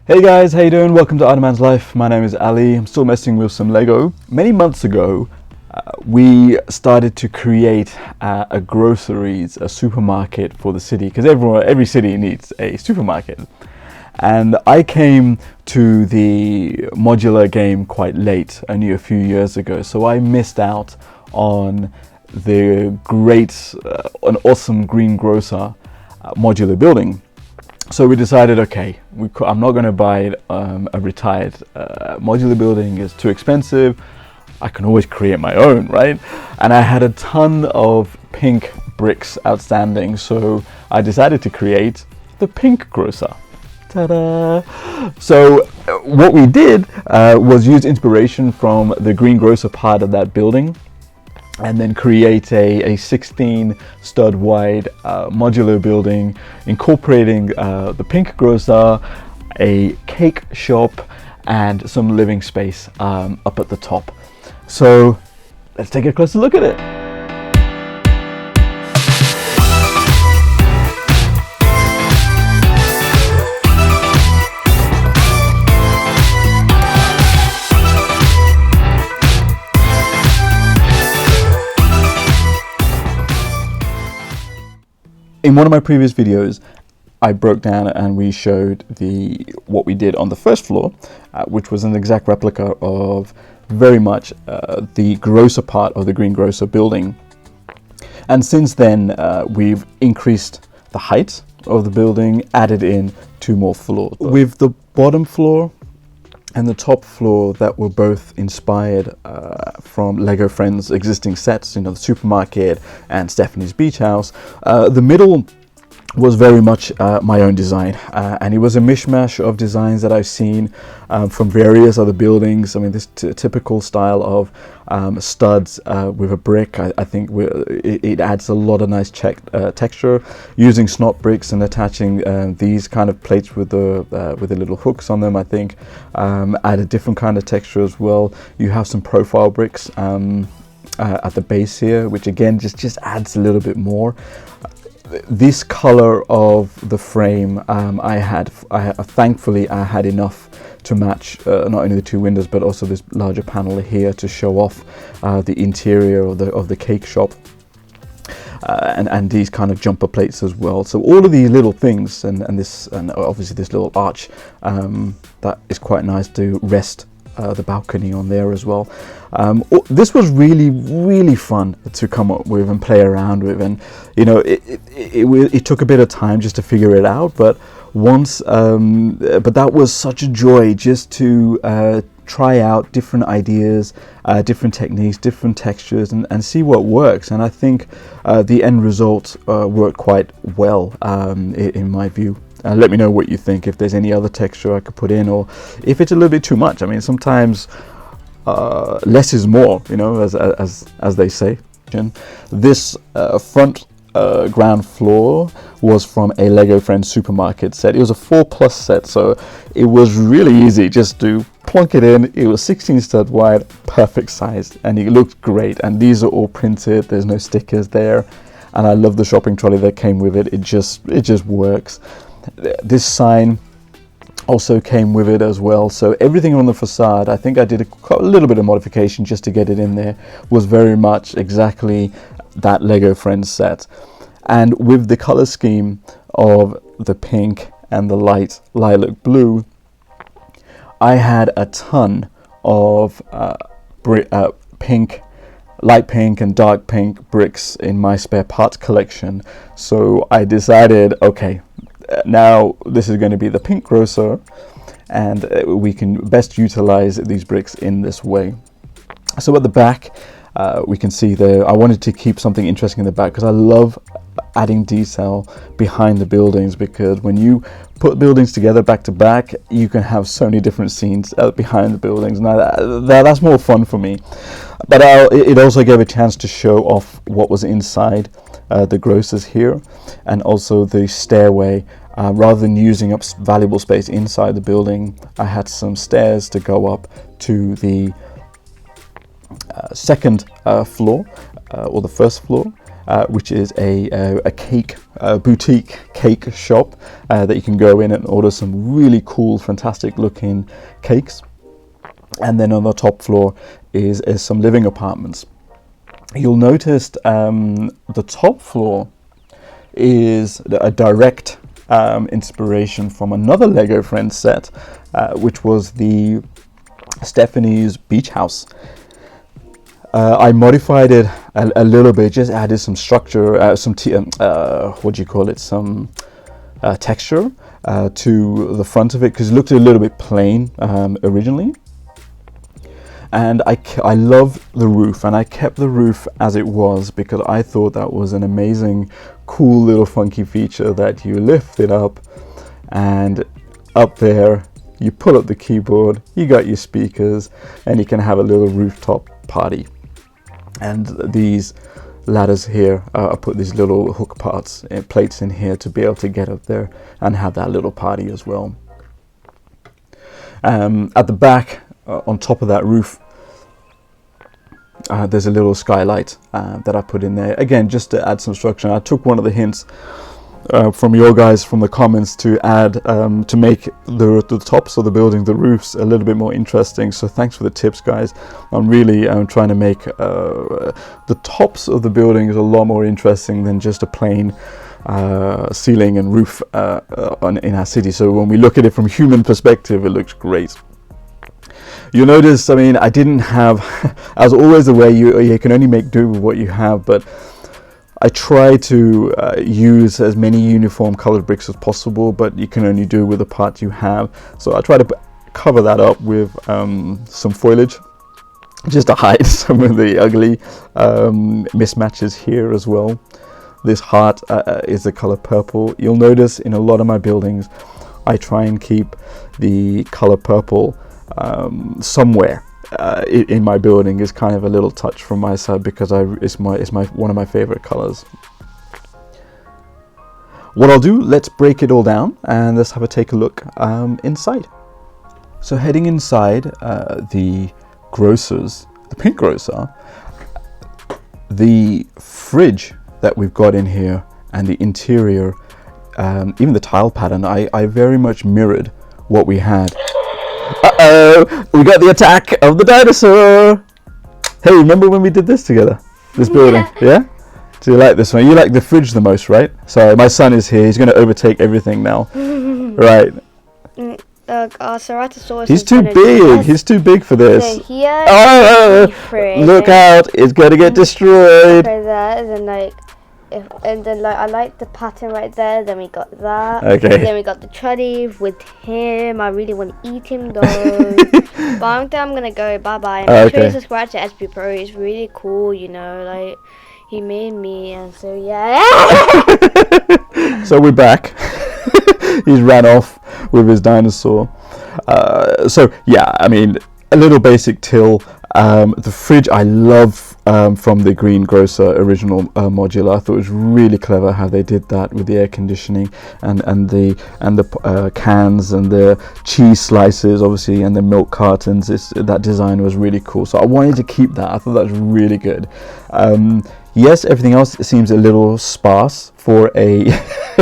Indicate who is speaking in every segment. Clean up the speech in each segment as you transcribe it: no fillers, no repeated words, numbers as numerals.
Speaker 1: Hey guys, how you doing? Welcome to Ottoman's Life. My name is Ali. I'm still messing with some Lego. Many months ago, we started to create a supermarket for the city, because every city needs a supermarket. And I came to the Modular game quite late, only a few years ago, so I missed out on the great, an awesome Green Grocer modular building. So we decided, okay, I'm not going to buy a retired modular building. It's too expensive. I can always create my own, right? And I had a ton of pink bricks outstanding, so I decided to create the Pink Grocer. Ta-da! So what we did was use inspiration from the Green Grocer part of that building, and then create a 16 stud wide modular building incorporating the Pink Grocer, a cake shop, and some living space up at the top. So let's take a closer look at it. In one of my previous videos, I broke down and we showed what we did on the first floor, which was an exact replica of very much the grocer part of the Green Grocer building. And since then, we've increased the height of the building, added in 2 more floors. With the bottom floor and the top floor that were both inspired from Lego Friends' existing sets, the supermarket and Stephanie's beach house. The middle was very much my own design, and it was a mishmash of designs that I've seen from various other buildings. I mean, this typical style of studs with a brick, I think it adds a lot of nice texture. Using snot bricks and attaching these kind of plates with the little hooks on them, I think add a different kind of texture as well. You have some profile bricks at the base here, which again just adds a little bit more. This color of the frame, thankfully I had enough to match not only the 2 windows but also this larger panel here to show off the interior of the cake shop, and these kind of jumper plates as well. So all of these little things, and obviously this little arch that is quite nice to rest the balcony on there as well. This was really fun to come up with and play around with, and it took a bit of time just to figure it out, but that was such a joy just to try out different ideas, different techniques, different textures, and see what works. And I think the end result worked quite well in my view. Let me know what you think, if there's any other texture I could put in, or if it's a little bit too much. I mean, sometimes less is more, as they say. This front ground floor was from a Lego Friends supermarket set. It was a 4+ set, so it was really easy just to plunk it in. It was 16 stud wide, perfect size, and it looked great. And these are all printed. There's no stickers there, and I love the shopping trolley that came with it. It just works. This sign also came with it as well, so everything on the facade, I think I did a little bit of modification just to get it in there, was very much exactly that Lego Friends set. And with the color scheme of the pink and the light lilac blue, I had a ton of light pink and dark pink bricks in my spare parts collection. So I decided, okay, now this is going to be the Pink Grocer, and we can best utilize these bricks in this way. So at the back, we can see there, I wanted to keep something interesting in the back because I love adding detail behind the buildings, because when you put buildings together back to back, you can have so many different scenes behind the buildings. Now that's more fun for me, but it also gave a chance to show off what was inside the grocers here, and also the stairway. Rather than using up valuable space inside the building, I had some stairs to go up to the second floor, or the first floor, which is a cake boutique cake shop that you can go in and order some really cool, fantastic looking cakes. And then on the top floor is some living apartments. You'll notice the top floor is a direct inspiration from another Lego Friends set, which was the Stephanie's beach house. I modified it a little bit, just added some structure, some texture to the front of it, because it looked a little bit plain originally. And I love the roof, and I kept the roof as it was because I thought that was an amazing, cool little funky feature that you lift it up, and up there you pull up the keyboard, you got your speakers, and you can have a little rooftop party. And these ladders here, I put these little hook plates in here to be able to get up there and have that little party as well. At the back, on top of that roof, there's a little skylight that I put in there, again just to add some structure. I took one of the hints from your guys from the comments to add to make the tops of the building, the roofs, a little bit more interesting. So thanks for the tips, guys. I'm really trying to make the tops of the buildings a lot more interesting than just a plain ceiling and roof in our city. So when we look at it from a human perspective, it looks great. You'll notice, I mean, I didn't have, as always the way, you can only make do with what you have, but I try to use as many uniform colored bricks as possible, but you can only do with the part you have. So I try to cover that up with some foliage, just to hide some of the ugly mismatches here as well. This heart is the color purple. You'll notice in a lot of my buildings, I try and keep the color purple somewhere in my building is kind of a little touch from my side, because it's one of my favorite colors. What I'll do, let's break it all down and let's take a look inside. So heading inside the grocers, the Pink Grocer, the fridge that we've got in here and the interior, even the tile pattern, I very much mirrored what we had. Uh-oh, we got the attack of the dinosaur. Hey, remember when we did this together? This building, yeah? Do you like this one? You like the fridge the most, right? Sorry, my son is here. He's going to overtake everything now. Right.
Speaker 2: Ceratosaurus.
Speaker 1: He's too big. He's too big for this.
Speaker 2: So here,
Speaker 1: look out! It's going to get destroyed.
Speaker 2: Right there, and then I like the pattern right there. Then we got that.
Speaker 1: Okay.
Speaker 2: Then we got the truddy with him. I really want to eat him though. But I'm gonna go. Bye bye. Make sure you subscribe to SP Pro. He's really cool. You know, like he made me, and so yeah.
Speaker 1: So we're back. He's ran off with his dinosaur. So yeah, I mean, a little basic till. The fridge I love from the Green Grocer original modular. I thought it was really clever how they did that with the air conditioning and the cans and the cheese slices, obviously, and the milk cartons. That design was really cool. So I wanted to keep that. I thought that was really good. Yes, everything else seems a little sparse for a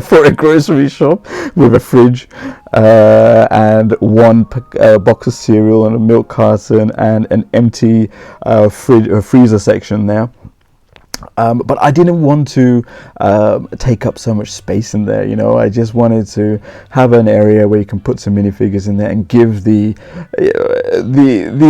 Speaker 1: for a grocery shop with a fridge and one box of cereal and a milk carton and an empty freezer section there. But I didn't want to take up so much space in there, you know. I just wanted to have an area where you can put some minifigures in there and give the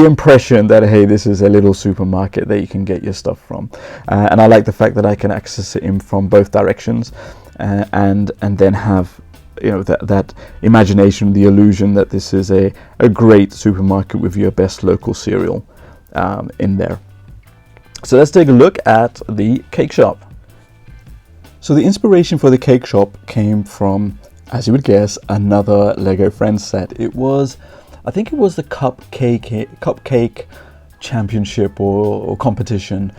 Speaker 1: impression that, hey, this is a little supermarket that you can get your stuff from. And I like the fact that I can access it in from both directions, and then have, you know, that imagination, the illusion that this is a great supermarket with your best local cereal in there. So let's take a look at the cake shop. So the inspiration for the cake shop came from, as you would guess, another Lego Friends set. I think it was the cupcake championship or competition,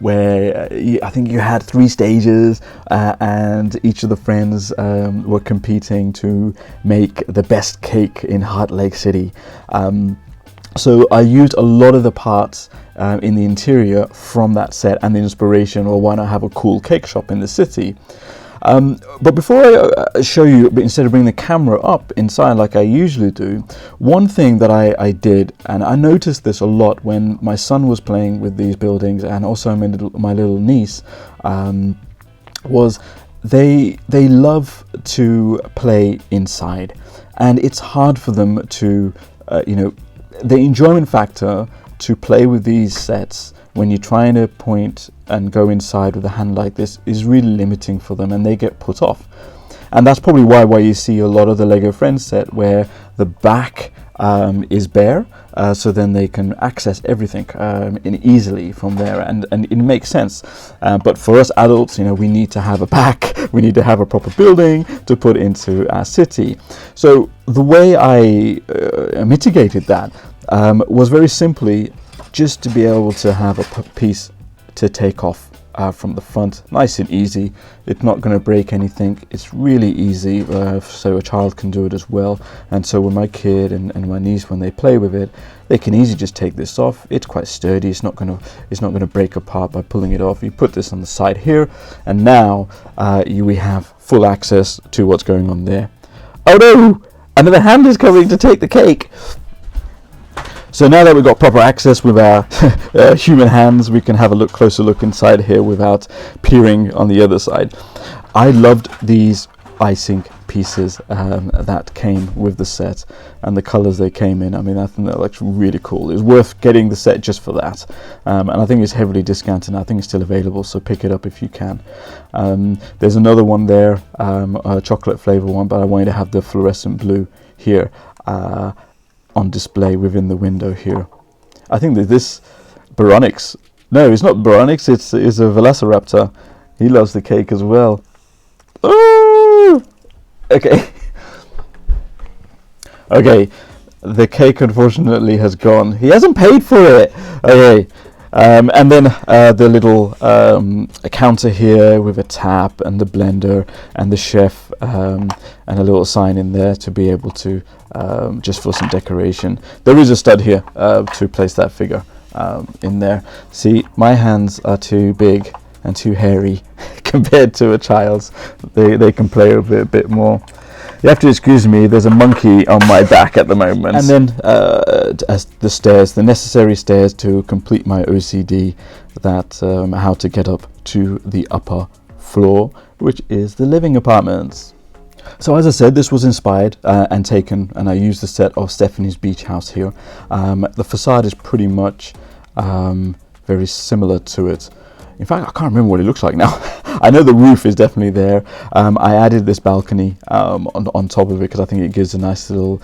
Speaker 1: where I think you had 3 stages and each of the friends were competing to make the best cake in Heart Lake City. So I used a lot of the parts in the interior from that set and the inspiration, or why not have a cool cake shop in the city? But before I show you, instead of bringing the camera up inside like I usually do, one thing that I did, and I noticed this a lot when my son was playing with these buildings, and also my little niece, was they love to play inside, and it's hard for them to, the enjoyment factor to play with these sets when you're trying to point and go inside with a hand like this is really limiting for them, and they get put off. And that's probably why you see a lot of the Lego Friends set where the back is bare, so then they can access everything easily from there, and it makes sense. But for us adults, we need to have a back, we need to have a proper building to put into our city. So the way I mitigated that was very simply just to be able to have a piece to take off from the front, nice and easy. It's not going to break anything. It's really easy, so a child can do it as well. And so when my kid and my niece, when they play with it, they can easily just take this off. It's quite sturdy. It's not going to break apart by pulling it off. You put this on the side here, and now we have full access to what's going on there. Oh no! Another hand is coming to take the cake. So now that we've got proper access with our human hands, we can have a closer look inside here without peering on the other side. I loved these icing pieces that came with the set, and the colors they came in. I mean, I think that looks really cool. It's worth getting the set just for that. And I think it's heavily discounted, and I think it's still available, so pick it up if you can. There's another one there, a chocolate flavor one, but I wanted to have the fluorescent blue here on display within the window here. I think that this Baronix, no, it's not Baronix, it's a Velociraptor. He loves the cake as well. Oh! Okay. Okay, the cake unfortunately has gone. He hasn't paid for it. Okay. And then the little counter here with a tap and the blender and the chef and a little sign in there to be able to just for some decoration. There is a stud here to place that figure in there. See, my hands are too big and too hairy compared to a child's. They can play with it a bit more. You have to excuse me, there's a monkey on my back at the moment. And then as the stairs, the necessary stairs to complete my OCD, that how to get up to the upper floor, which is the living apartments. So as I said, this was inspired and taken, and I used the set of Stephanie's beach house here. The facade is pretty much very similar to it. In fact, I can't remember what it looks like now. I know the roof is definitely there. I added this balcony on top of it because I think it gives a nice little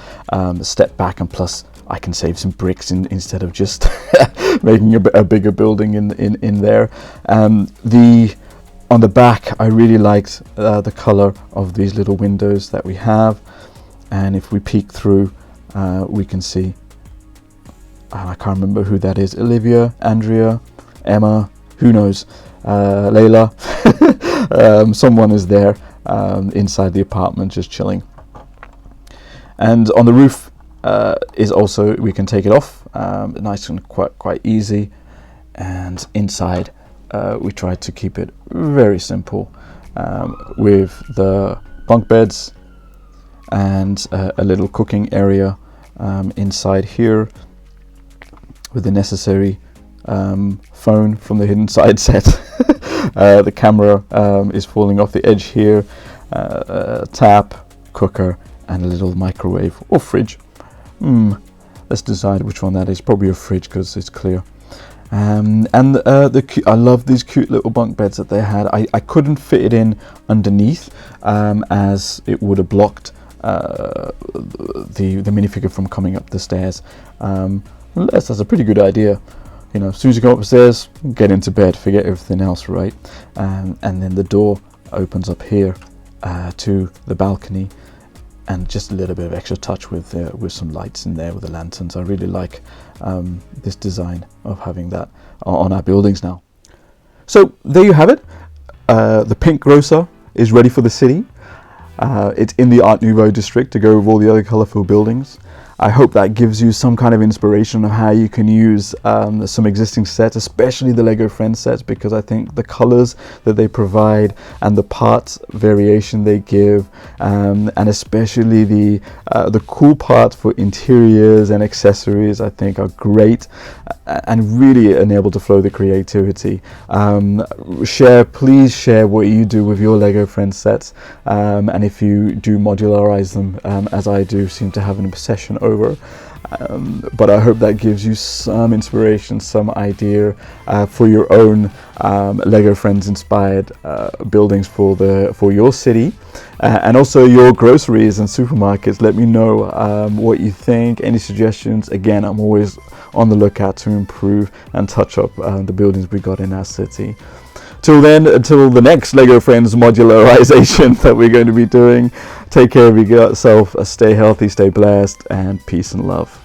Speaker 1: step back, and plus I can save some bricks instead of just making a bigger building in there. On the back, I really liked the color of these little windows that we have, and if we peek through, we can see, I can't remember who that is, Olivia, Andrea, Emma, who knows, Layla, someone is there inside the apartment just chilling. And on the roof is also, we can take it off, nice and quite easy. And inside we tried to keep it very simple with the bunk beds and a little cooking area inside here with the necessary phone from the hidden side set. The camera is falling off the edge here, tap, cooker, and a little microwave or fridge. Let's decide which one that is. Probably a fridge because it's clear. And I love these cute little bunk beds that they had. I couldn't fit it in underneath as it would have blocked the minifigure from coming up the stairs. Unless that's a pretty good idea. As soon as you go upstairs, get into bed, forget everything else, right? And then the door opens up here to the balcony, and just a little bit of extra touch with some lights in there with the lanterns. I really like this design of having that on our buildings now. So there you have it. The pink grocer is ready for the city. It's in the Art Nouveau district to go with all the other colourful buildings. I hope that gives you some kind of inspiration of how you can use some existing sets, especially the Lego Friends sets, because I think the colors that they provide and the parts variation they give, and especially the cool parts for interiors and accessories, I think are great and really enable to flow the creativity. Please share what you do with your Lego Friends sets, and if you do modularize them, as I do seem to have an obsession over. But I hope that gives you some inspiration, some idea for your own Lego Friends inspired buildings for your city, and also your groceries and supermarkets. Let me know what you think, any suggestions. Again, I'm always on the lookout to improve and touch up the buildings we got in our city. Till then, until the next Lego Friends modularization that we're going to be doing, take care of yourself, stay healthy, stay blessed, and peace and love.